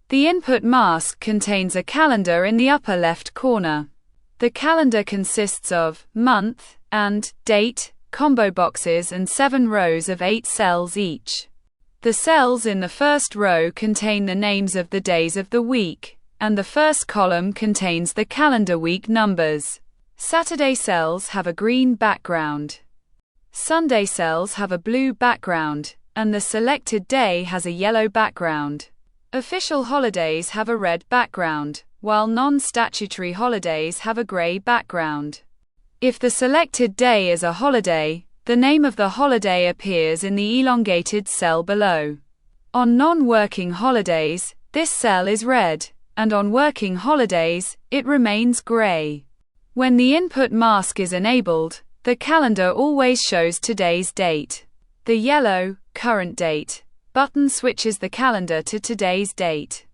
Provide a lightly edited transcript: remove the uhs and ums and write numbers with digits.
The input mask contains a calendar in the upper left corner. The calendar consists of month and date combo boxes and 7 rows of 8 cells each. The cells in the first row contain the names of the days of the week, and the first column contains the calendar week numbers. Saturday cells have a green background. Sunday cells have a blue background, and the selected day has a yellow background. Official holidays have a red background, while non-statutory holidays have a gray background. If the selected day is a holiday, the name of the holiday appears in the elongated cell below. On non-working holidays, this cell is red, and on working holidays, it remains gray. When the input mask is enabled, the calendar always shows today's date. The yellow, current date, button switches the calendar to today's date.